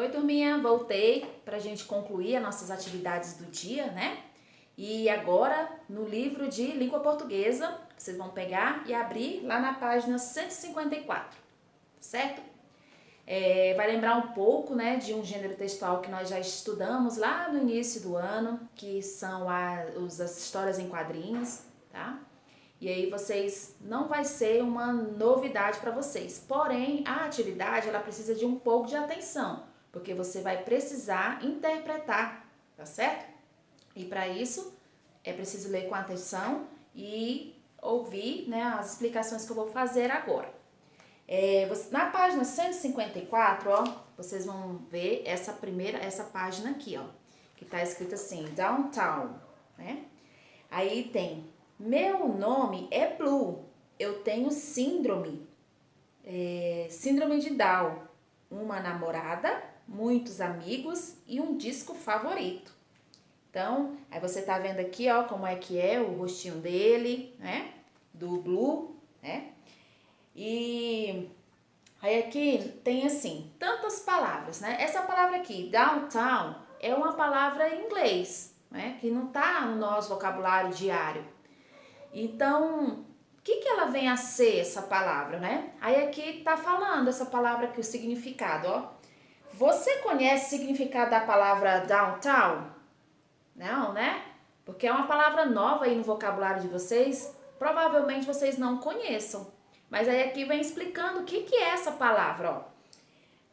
Oi, turminha, voltei para a gente concluir as nossas atividades do dia, né? E agora, no livro de língua portuguesa, vocês vão pegar e abrir lá na página 154, certo? Vai lembrar um pouco, né, de um gênero textual que nós já estudamos lá no início do ano, que são as histórias em quadrinhos, tá? E aí vocês, não vai ser uma novidade para vocês, porém a atividade ela precisa de um pouco de atenção, porque você vai precisar interpretar, tá certo? E para isso é preciso ler com atenção e ouvir, né, as explicações que eu vou fazer agora. Na página 154, ó, vocês vão ver essa página aqui, ó, que tá escrito assim, downtown, né? Aí tem, meu nome é Blue, eu tenho síndrome de Down, uma namorada, muitos amigos e um disco favorito. Então, aí você tá vendo aqui, ó, como é que é o rostinho dele, né, do Blue, né? E aí aqui tem assim, tantas palavras, né? Essa palavra aqui, downtown, é uma palavra em inglês, né? Que não tá no nosso vocabulário diário. Então, o que ela vem a ser essa palavra, né? Aí aqui tá falando essa palavra aqui, o significado, ó. Você conhece o significado da palavra downtown? Não, né? Porque é uma palavra nova aí no vocabulário de vocês, provavelmente vocês não conheçam. Mas aí aqui vem explicando o que é essa palavra, ó.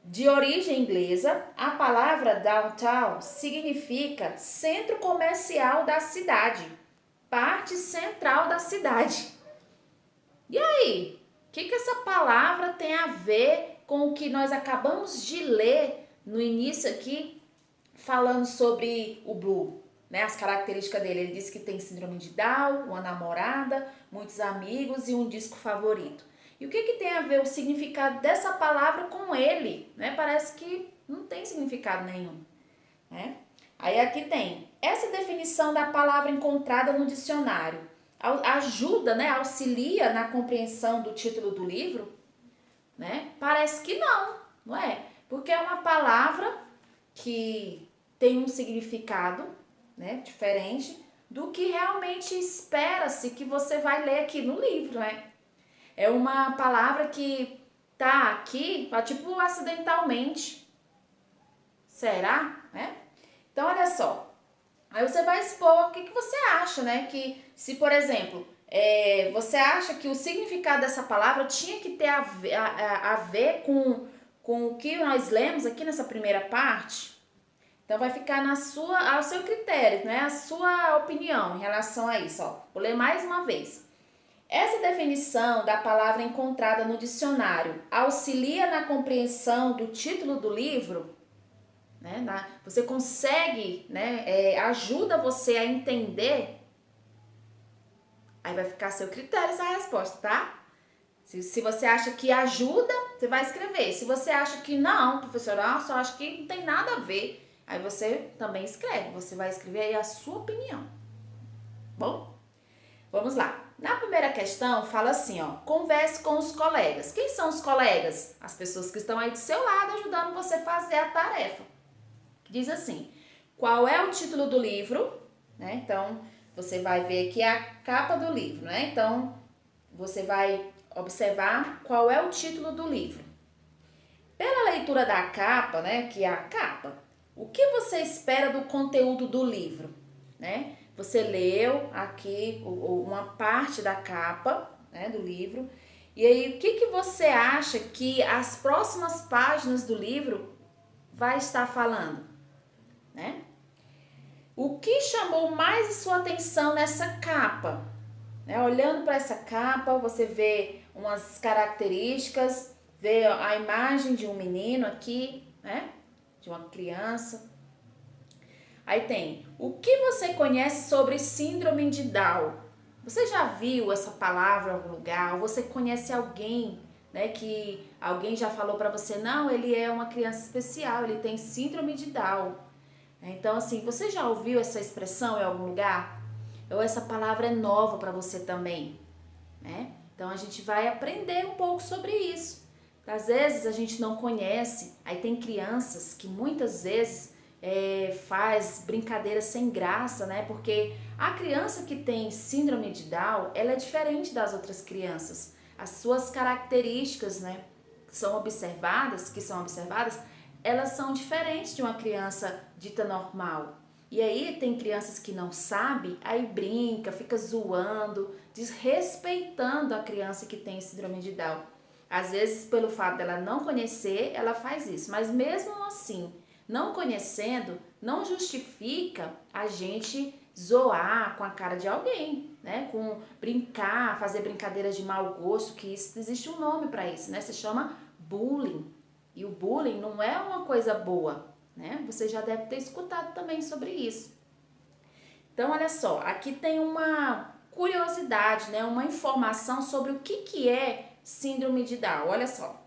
De origem inglesa, a palavra downtown significa centro comercial da cidade, parte central da cidade. E aí, o que essa palavra tem a ver com o que nós acabamos de ler no início aqui, falando sobre o Blue? Né, as características dele, ele disse que tem síndrome de Down, uma namorada, muitos amigos e um disco favorito. E o que tem a ver o significado dessa palavra com ele? Né? Parece que não tem significado nenhum. Né? Aí aqui tem, essa definição da palavra encontrada no dicionário ajuda, né, auxilia na compreensão do título do livro? Né? Parece que não é? Porque é uma palavra que tem um significado, né, diferente do que realmente espera-se que você vai ler aqui no livro, né? É uma palavra que tá aqui, tipo, acidentalmente. Será? Né? Então, olha só. Aí você vai expor o que você acha, né? Que se, por exemplo, você acha que o significado dessa palavra tinha que ter a ver com o que nós lemos aqui nessa primeira parte, então vai ficar ao seu critério, né? A sua opinião em relação a isso, ó. Vou ler mais uma vez. Essa definição da palavra encontrada no dicionário auxilia na compreensão do título do livro, né? Você consegue, né? Ajuda você a entender. Aí vai ficar a seu critério essa resposta, tá? Se você acha que ajuda, você vai escrever. Se você acha que não, professora, só acho que não tem nada a ver, aí você também escreve. Você vai escrever aí a sua opinião. Bom, vamos lá. Na primeira questão, fala assim, ó. Converse com os colegas. Quem são os colegas? As pessoas que estão aí do seu lado ajudando você a fazer a tarefa. Diz assim, qual é o título do livro? Né? Então, você vai ver aqui a capa do livro, né? Então, você vai observar qual é o título do livro. Pela leitura da capa, né? Que é a capa, o que você espera do conteúdo do livro? Né? Você leu aqui uma parte da capa, né, do livro, e aí o que você acha que as próximas páginas do livro vai estar falando? Né? O que chamou mais a sua atenção nessa capa? Né? Olhando para essa capa, você vê umas características, vê a imagem de um menino aqui, né? De uma criança. Aí tem, o que você conhece sobre síndrome de Down? Você já viu essa palavra em algum lugar? Ou você conhece alguém, né, que alguém já falou para você, não, ele é uma criança especial, ele tem síndrome de Down. Então, assim, você já ouviu essa expressão em algum lugar? Ou essa palavra é nova para você também, né? Então, a gente vai aprender um pouco sobre isso, Às vezes a gente não conhece, aí tem crianças que muitas vezes faz brincadeiras sem graça, né? Porque a criança que tem síndrome de Down, ela é diferente das outras crianças. As suas características, né, que são observadas, elas são diferentes de uma criança dita normal. E aí tem crianças que não sabem, aí brinca, fica zoando, desrespeitando a criança que tem síndrome de Down. Às vezes, pelo fato dela não conhecer, ela faz isso. Mas mesmo assim, não conhecendo, não justifica a gente zoar com a cara de alguém, né? Com brincar, fazer brincadeiras de mau gosto, que isso, existe um nome para isso, né? Se chama bullying. E o bullying não é uma coisa boa, né? Você já deve ter escutado também sobre isso. Então, olha só, aqui tem uma curiosidade, né? Uma informação sobre o que é síndrome de Down. Olha só.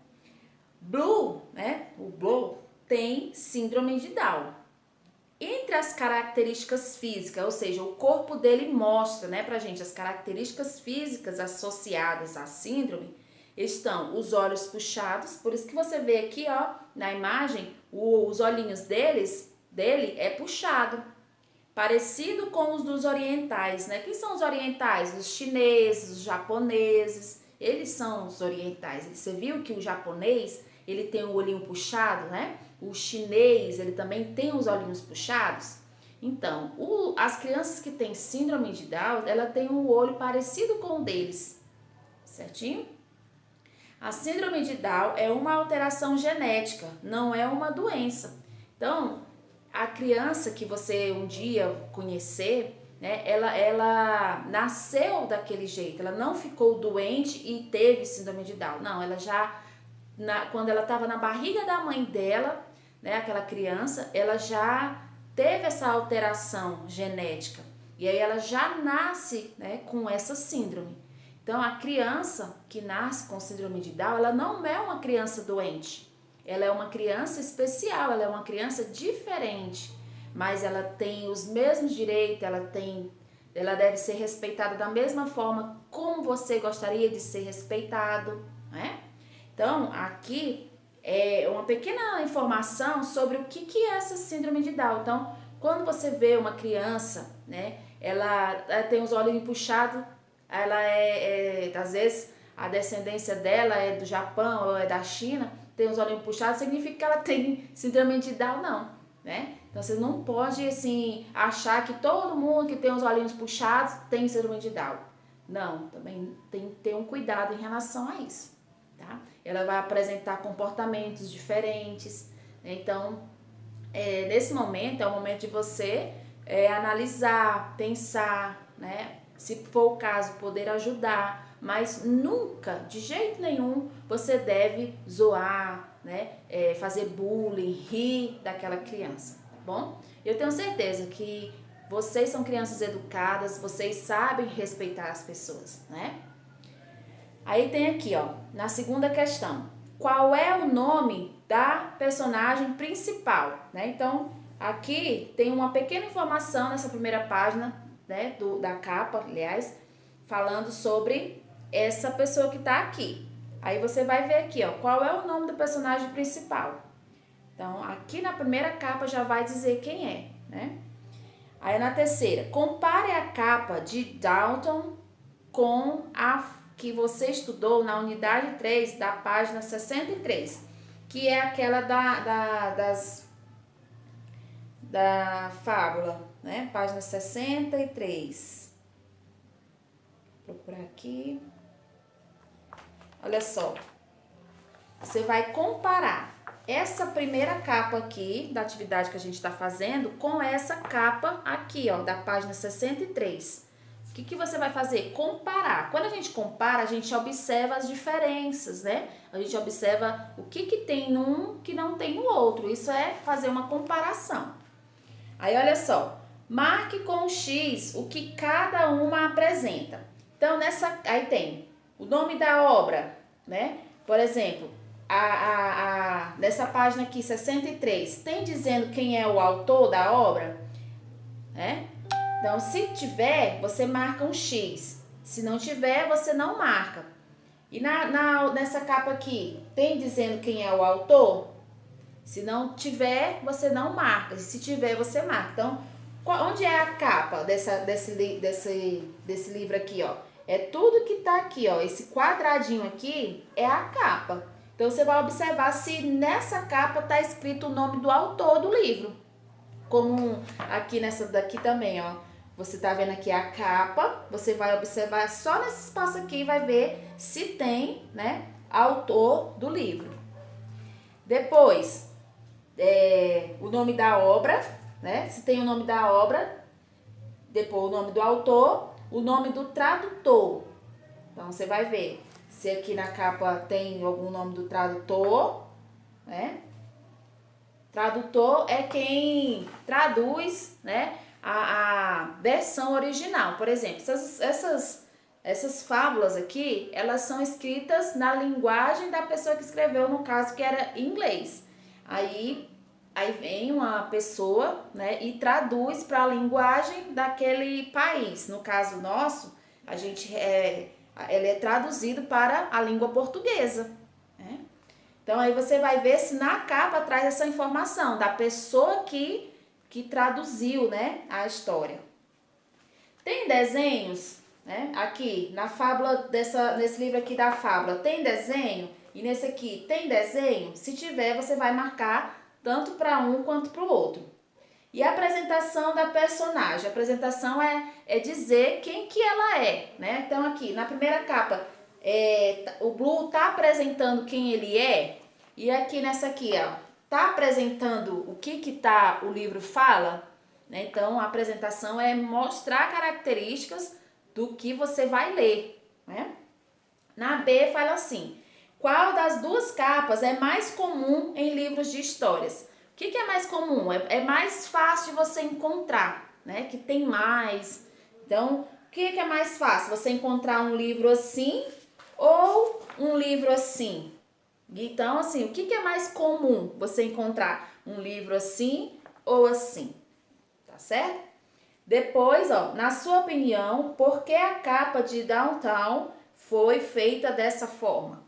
Blue, né? O Blue tem síndrome de Down. Entre as características físicas, ou seja, o corpo dele mostra, né, pra gente as características físicas associadas à síndrome, estão os olhos puxados, por isso que você vê aqui, ó, na imagem, os olhinhos dele é puxado, parecido com os dos orientais, né? Quem são os orientais? Os chineses, os japoneses, eles são os orientais. Você viu que o japonês, ele tem o olhinho puxado, né? O chinês, ele também tem os olhinhos puxados. Então, as crianças que têm síndrome de Down, ela tem um olho parecido com o deles, certinho? A síndrome de Down é uma alteração genética, não é uma doença. Então, a criança que você um dia conhecer, né, ela nasceu daquele jeito, ela não ficou doente e teve síndrome de Down. Não, ela já, quando ela estava na barriga da mãe dela, né, aquela criança, ela já teve essa alteração genética. E aí ela já nasce, né, com essa síndrome. Então, a criança que nasce com síndrome de Down, ela não é uma criança doente. Ela é uma criança especial, ela é uma criança diferente. Mas ela tem os mesmos direitos, ela deve ser respeitada da mesma forma como você gostaria de ser respeitado, né? Então, aqui é uma pequena informação sobre o que é essa síndrome de Down. Então, quando você vê uma criança, né, ela tem os olhos puxados, ela às vezes a descendência dela é do Japão ou é da China, tem os olhinhos puxados, significa que ela tem síndrome de Down, não, né? Então você não pode assim achar que todo mundo que tem os olhinhos puxados tem síndrome de Down. Não, também tem que ter um cuidado em relação a isso, tá? Ela vai apresentar comportamentos diferentes, né? Então nesse momento é o momento de você analisar, pensar, né? Se for o caso, poder ajudar, mas nunca, de jeito nenhum, você deve zoar, né? Fazer bullying, rir daquela criança, tá bom? Eu tenho certeza que vocês são crianças educadas, vocês sabem respeitar as pessoas, né? Aí tem aqui, ó, na segunda questão, qual é o nome da personagem principal, né? Então, aqui tem uma pequena informação nessa primeira página, né, da capa, aliás, falando sobre essa pessoa que tá aqui. Aí você vai ver aqui, ó, qual é o nome do personagem principal. Então, aqui na primeira capa já vai dizer quem é, né? Aí na terceira, compare a capa de Downton com a que você estudou na unidade 3 da página 63, que é aquela da fábula, né? Página 63. Vou procurar aqui. Olha só. Você vai comparar essa primeira capa aqui da atividade que a gente está fazendo com essa capa aqui, ó, da página 63. O que você vai fazer? Comparar. Quando a gente compara, a gente observa as diferenças, né? A gente observa o que tem num que não tem no outro. Isso é fazer uma comparação. Aí, olha só. Marque com o X o que cada uma apresenta. Então, aí tem o nome da obra, né? Por exemplo, nessa página aqui, 63, tem dizendo quem é o autor da obra, né? Então, se tiver, você marca um X. Se não tiver, você não marca. E nessa capa aqui, tem dizendo quem é o autor? Se não tiver, você não marca. E se tiver, você marca. Então, onde é a capa desse livro aqui, ó? É tudo que tá aqui, ó. Esse quadradinho aqui é a capa. Então, você vai observar se nessa capa tá escrito o nome do autor do livro. Como aqui nessa daqui também, ó. Você tá vendo aqui a capa, você vai observar só nesse espaço aqui e vai ver se tem, né, autor do livro. Depois, o nome da obra, né? Se tem o nome da obra, depois o nome do autor, o nome do tradutor. Então, você vai ver se aqui na capa tem algum nome do tradutor, né? Tradutor é quem traduz, né, a versão original. Por exemplo, essas fábulas aqui, elas são escritas na linguagem da pessoa que escreveu, no caso que era inglês. Aí vem uma pessoa, né, e traduz para a linguagem daquele país. No caso nosso, ele é traduzido para a língua portuguesa, né? Então aí você vai ver se na capa traz essa informação da pessoa que traduziu, né, a história. Tem desenhos, né? Aqui na fábula nesse livro aqui da fábula tem desenho e nesse aqui tem desenho. Se tiver, você vai marcar tanto para um quanto para o outro. E a apresentação da personagem. A apresentação é dizer quem que ela é, né? Então aqui na primeira capa o Blue tá apresentando quem ele é. E aqui nessa aqui, ó, tá apresentando o que o livro fala, né? Então a apresentação é mostrar características do que você vai ler, né? Na B fala assim: qual das duas capas é mais comum em livros de histórias? O que é mais comum? É mais fácil de você encontrar, né? Que tem mais. Então, o que é mais fácil? Você encontrar um livro assim ou um livro assim? Então, assim, o que é mais comum você encontrar? Um livro assim ou assim? Tá certo? Depois, ó, na sua opinião, por que a capa de Downtown foi feita dessa forma?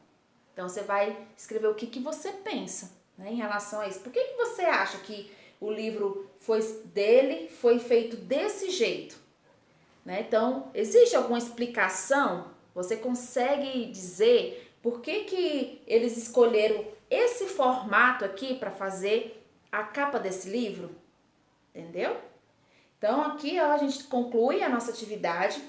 Então, você vai escrever o que você pensa, né, em relação a isso. Por que você acha que o livro foi feito desse jeito? Né? Então, existe alguma explicação? Você consegue dizer por que eles escolheram esse formato aqui para fazer a capa desse livro? Entendeu? Então, aqui ó, a gente conclui a nossa atividade.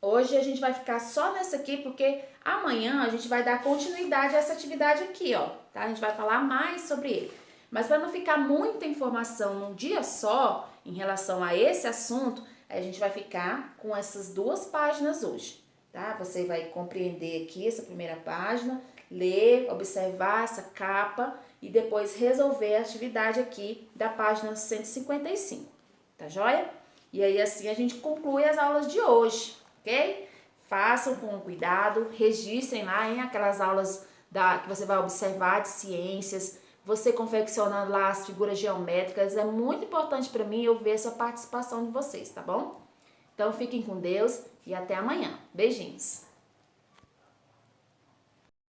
Hoje a gente vai ficar só nessa aqui, porque amanhã a gente vai dar continuidade a essa atividade aqui, ó, tá? A gente vai falar mais sobre ele. Mas para não ficar muita informação num dia só em relação a esse assunto, a gente vai ficar com essas 2 páginas hoje, tá? Você vai compreender aqui essa primeira página, ler, observar essa capa e depois resolver a atividade aqui da página 155, tá joia? E aí assim a gente conclui as aulas de hoje, ok? Façam com cuidado, registrem lá em aquelas aulas que você vai observar de ciências, você confeccionando lá as figuras geométricas. É muito importante para mim eu ver essa participação de vocês, tá bom? Então fiquem com Deus e até amanhã. Beijinhos!